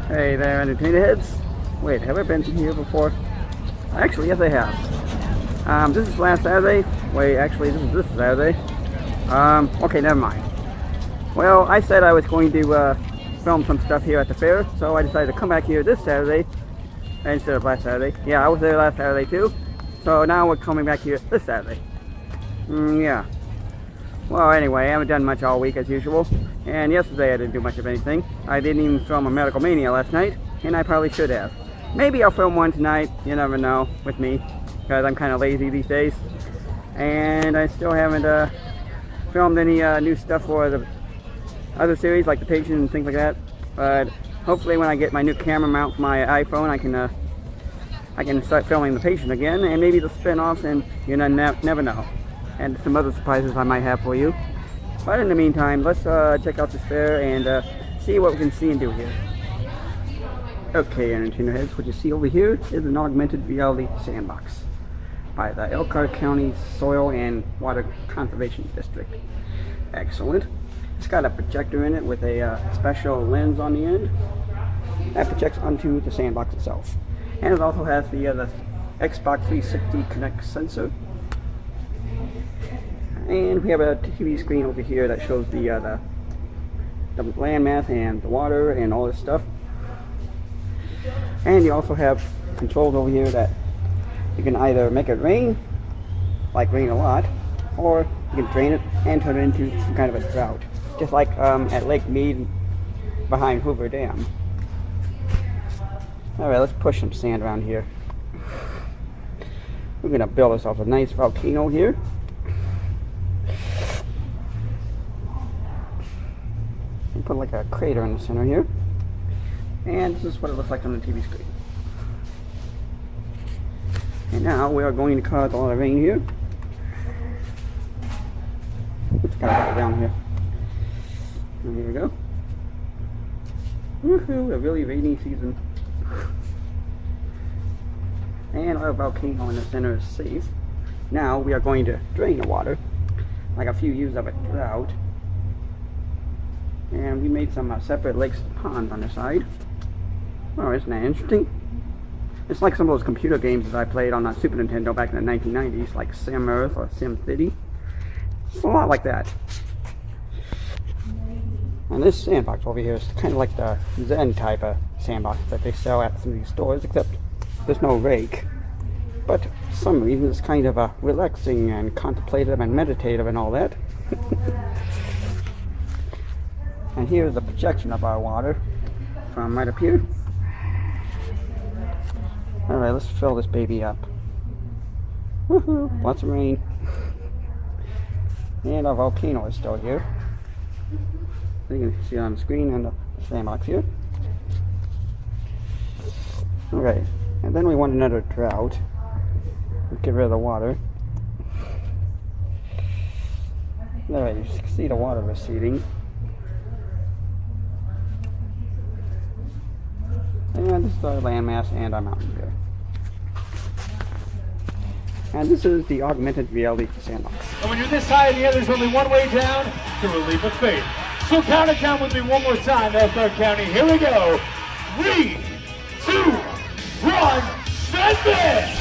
Hey there, Entertainerheads. Wait, have I been here before? Actually, yes I have. This is last Saturday. Wait, actually this Saturday. Okay, never mind. Well, I said I was going to film some stuff here at the fair, so I decided to come back here this Saturday instead of last Saturday. Yeah, I was there last Saturday too. So now we're coming back here this Saturday. Yeah. Well, anyway, I haven't done much all week as usual. And yesterday I didn't do much of anything. I didn't even film a Medical Mania last night, and I probably should have. Maybe I'll film one tonight, you never know, with me, because I'm kind of lazy these days. And I still haven't filmed any new stuff for the other series, like The Patient and things like that. But hopefully when I get my new camera mount for my iPhone, I can start filming The Patient again, and maybe the spin-offs, and you know, never know. And some other surprises I might have for you. But in the meantime, let's check out this fair and see what we can see and do here. Okay, Entertainerheads, what you see over here is an augmented reality sandbox by the Elkhart County Soil and Water Conservation District. Excellent. It's got a projector in it with a special lens on the end that projects onto the sandbox itself. And it also has the Xbox 360 Connect sensor. And we have a TV screen over here that shows the landmass and the water and all this stuff. And you also have controls over here that you can either make it rain, like rain a lot, or you can drain it and turn it into some kind of a drought. Just like at Lake Mead behind Hoover Dam. Alright, let's push some sand around here. We're going to build ourselves a nice volcano here. And put like a crater in the center here. And this is what it looks like on the TV screen. And now we are going to cause a lot of rain here. It's kind of down here. And here we go. Woohoo! A really rainy season. And our volcano in the center is safe. Now we are going to drain the water, like a few years of a drought. And we made some separate lakes and ponds on the side. Oh, isn't that interesting? It's like some of those computer games that I played on the Super Nintendo back in the 1990s, like Sim Earth or Sim City. It's a lot like that. And this sandbox over here is kind of like the Zen type of sandbox that they sell at some of these stores, except there's no rake. But for some reason it's kind of relaxing and contemplative and meditative and all that. And here's the projection of our water from right up here. Alright, let's fill this baby up. Woohoo! Lots of rain. And our volcano is still here. You can see it on the screen and the sandbox here. Okay, and then we want another drought. Let's get rid of the water. Alright, you can see the water receding. And this is our landmass and our mountain here. And this is the augmented reality sandbox. And when you're this high in the air, there's only one way down, to a leap of faith. So count it down with me one more time, Elkhart County. Here we go. 3, 2, 1, send it!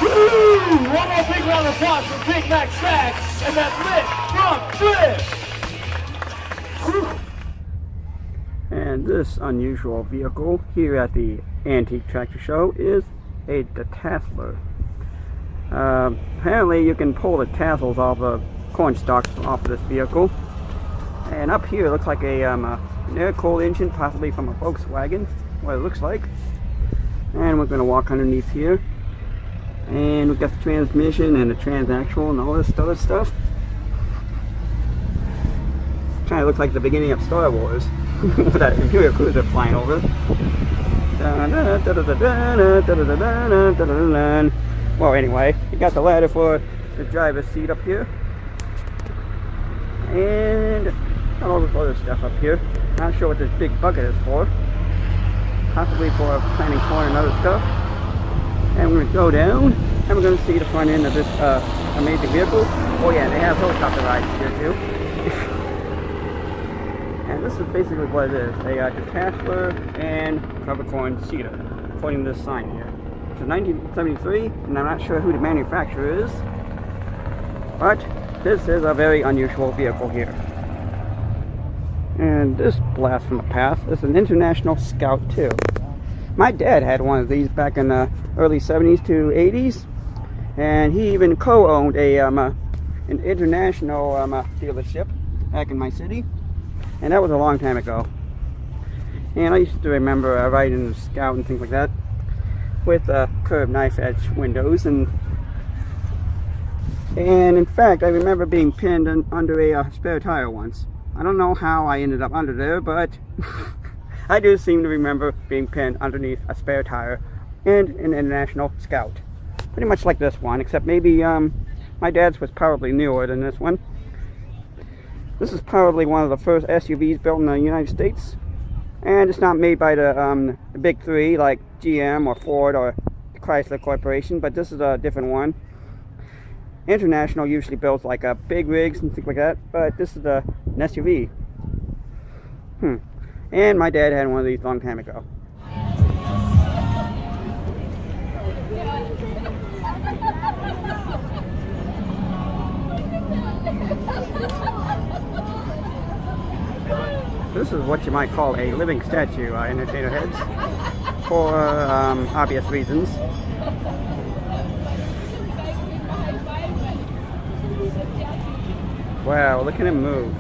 Woo! One more big round of applause for Big Mac Stacks and that lit front flip! And this unusual vehicle here at the Antique Tractor Show is a detasseler. Apparently you can pull the tassels off the corn stalks off of this vehicle. And up here it looks like an air-cooled engine, possibly from a Volkswagen, what it looks like. And we're going to walk underneath here. And we've got the transmission and the transaxle and all this other stuff. Kind of looks like the beginning of Star Wars. With that Imperial cruiser flying over. Well, anyway, you got the ladder for the driver's seat up here. And all this other stuff up here. Not sure what this big bucket is for. Possibly for planting corn and other stuff. And we're going to go down, and we're going to see the front end of this amazing vehicle. Oh yeah, they have helicopter rides here too. And this is basically what it is, a detachable and covered corn cedar, according to this sign here. It's a 1973, and I'm not sure who the manufacturer is, but this is a very unusual vehicle here. And this blast from the past is an International Scout too. My dad had one of these back in the early 70s to 80s, and he even co-owned an international dealership back in my city, and that was a long time ago. And I used to remember riding the Scout and things like that with curved knife edge windows, and in fact I remember being pinned under a spare tire once. I don't know how I ended up under there, but I do seem to remember being pinned underneath a spare tire and an International Scout. Pretty much like this one, except maybe my dad's was probably newer than this one. This is probably one of the first SUVs built in the United States. And it's not made by the big three like GM or Ford or Chrysler Corporation, but this is a different one. International usually builds like big rigs and things like that, but this is an SUV. And my dad had one of these a long time ago. This is what you might call a living statue, Entertainerheads, for obvious reasons. Wow, look at him move.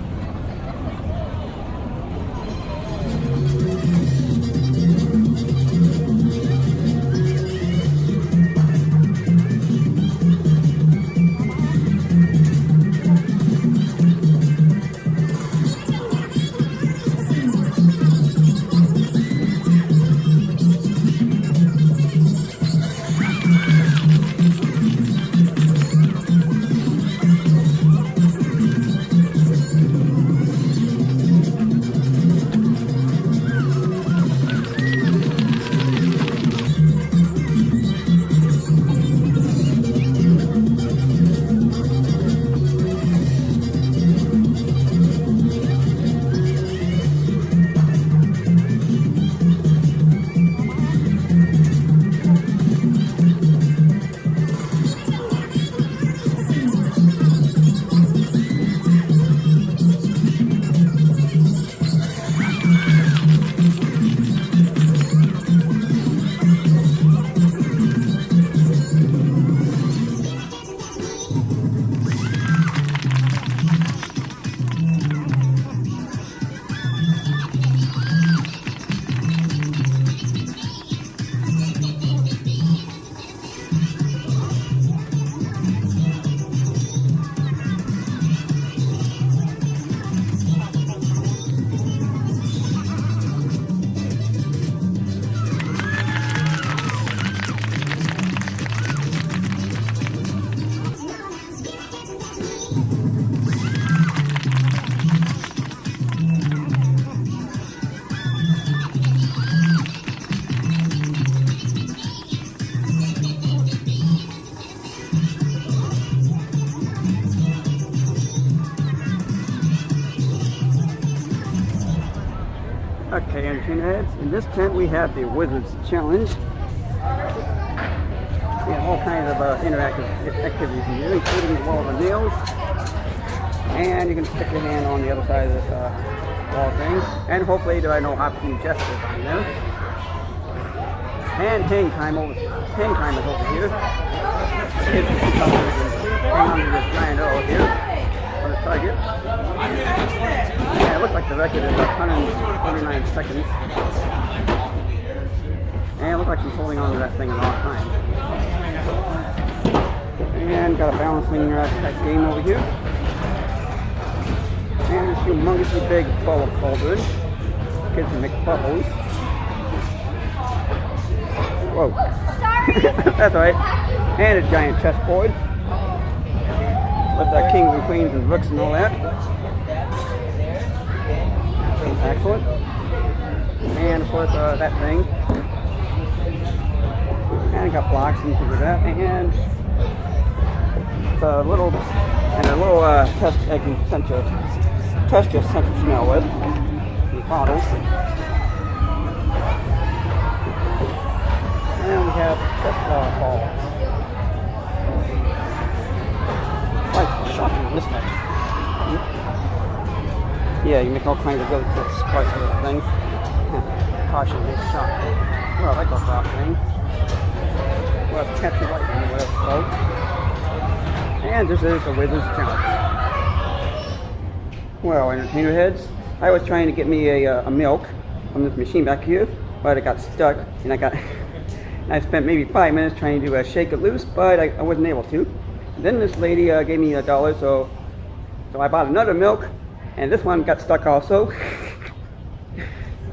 Okay, Entertainerheads, in this tent we have the Wizards Challenge. We have all kinds of interactive activities in here, including the wall of nails. And you can stick your hand on the other side of this wall thing. And hopefully there are no obscene gestures on there. And hang time is over here. Kids can come and hang on to this giant arrow here on the target. Yeah, it looks like the record is 129 seconds. And it looks like she's holding on to that thing a long time. And got a balancing type game over here. And this humongously big bubble cauldron. Kids can make bubbles. Whoa. That's right. And a giant chessboard. With the kings and queens and rooks and all that. Excellent. And of course that thing. And got blocks and things like that. And a little test egg sensor. Test your sense of smell with. bottles. And we have Tesla balls. Quite shocking, this much. Yeah, you make all kinds of really cool spice with that thing. Caution, it's shocking. Well, I like a rock thing. Well, catch your lightning, whatever it's called. And this is the Wizard's Challenge. Well, entertainer heads, I was trying to get me a milk from this machine back here, but it got stuck, and I spent maybe 5 minutes trying to shake it loose, but I wasn't able to. And then this lady gave me $1, so I bought another milk, and this one got stuck also.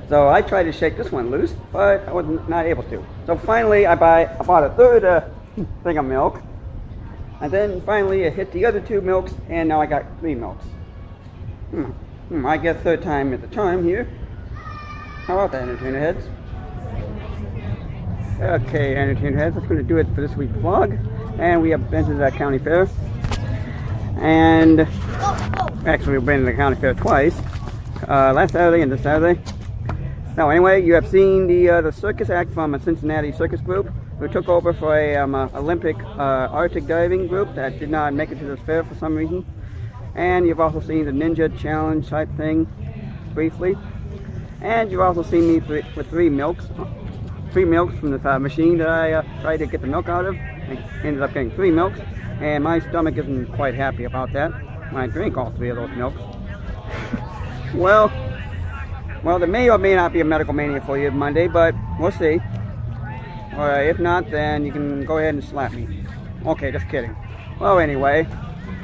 So I tried to shake this one loose, but I was not able to. So finally, I bought a third thing of milk, and then finally it hit the other 2 milks, and now I got 3 milks. I guess third time at the charm here. How about that, entertainer heads? Okay, entertainer heads, that's going to do it for this week's vlog. And we have been to the county fair. And actually, we've been to the county fair twice. Last Saturday and this Saturday. Now, anyway, you have seen the circus act from a Cincinnati circus group who took over for a Olympic Arctic diving group that did not make it to this fair for some reason. And you've also seen the ninja challenge type thing briefly. And you've also seen me with 3 milks from this machine that I tried to get the milk out of. I ended up getting 3 milks, and my stomach isn't quite happy about that when I drink all 3 of those milks. Well, there may or may not be a medical mania for you Monday, but we'll see. Or if not, then you can go ahead and slap me. Okay, just kidding. Well, anyway,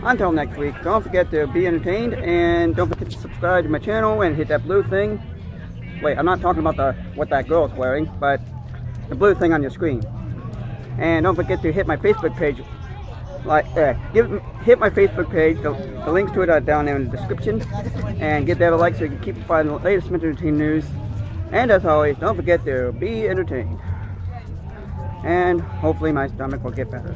until next week, don't forget to be entertained, and don't forget to subscribe to my channel and hit that blue thing. Wait, I'm not talking about what that girl's wearing, but the blue thing on your screen. And don't forget to hit my Facebook page. Hit my Facebook page. The links to it are down there in the description. And give that a like so you can keep finding the latest entertainment news. And as always, don't forget to be entertained. And hopefully my stomach will get better.